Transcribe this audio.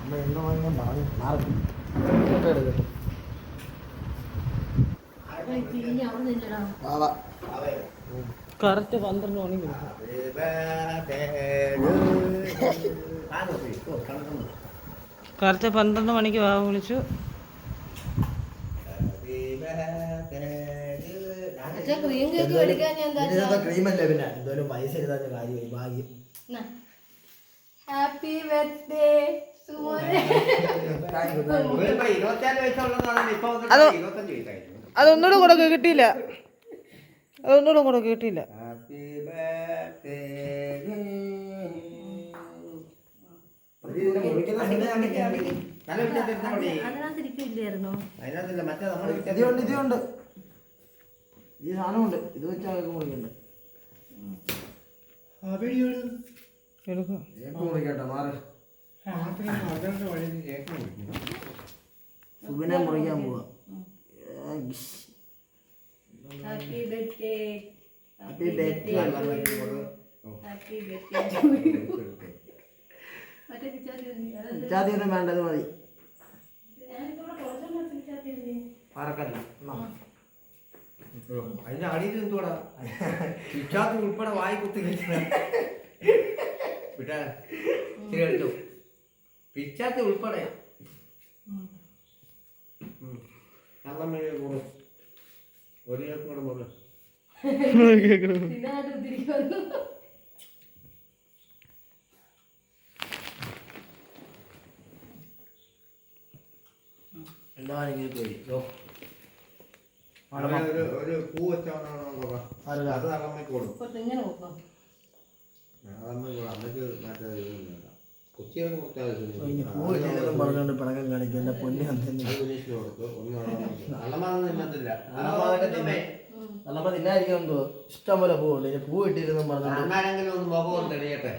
അമ്മ എന്ന് വാങ്ങിയാൽ മാറി ഫോട്ടോ എടുക്കട്ടെ. കറക്റ്റ് 12 മണിക്ക് കറക്റ്റ് 12 മണിക്ക് വാ വിളിച്ചു. ക്രീമല്ലേ പിന്നെ എന്തോലും പൈസ എഴുതാൻ കാര്യം ഭാഗ്യം. ഹാപ്പി ബർത്ത്ഡേ അതൊന്നുകൂടെ കൊടുക്ക കിട്ടിയില്ല. അതൊന്നുകൂടെ കൊടുക്ക കിട്ടിയില്ല. ഇതുണ്ട് ഈ സാധനമുണ്ട്. ഇത് വെച്ചാൽ മുറിക്കണ്ട. മുറിക്കട്ടെ മാറി സുബിനെ മുറിക്കാൻ പോവാ. Happy birthday happy birthday. ചാതിയൊന്നും വേണ്ടത് മതി. പറക്കല്ല അതിന്റെ അടിയിൽ എന്തോടാ ചുറ്റാത്തി ഉൾപ്പെടെ വായി കുത്തി വിട്ടാ ശരി എടുത്തു പിച്ചാത്തി ഉൾപ്പെടെ ഒരു കൂടെ പോകണം. ഒരു പൂ വെച്ചാണോ അത് അമ്മയ്ക്ക് കൊടുക്കും. അമ്മയ്ക്ക് മറ്റേ കുത്തിയൊന്നും പറഞ്ഞോണ്ട് പിണക്കം കാണിക്കും. എന്റെ പൊന്നി കൊടുത്തു. ഒന്നും അളമാതൊന്നും തിന്നത്തില്ല. അല്ലപ്പ തിന്നായിരിക്കും. എന്തോ ഇഷ്ടം പോലെ പൂവുണ്ട്. പൂ ഇട്ടിരുന്നു പറഞ്ഞു അന്നാരെങ്കിലും ഒന്ന് മുഖം ഒന്ന് തെളിയട്ടെ.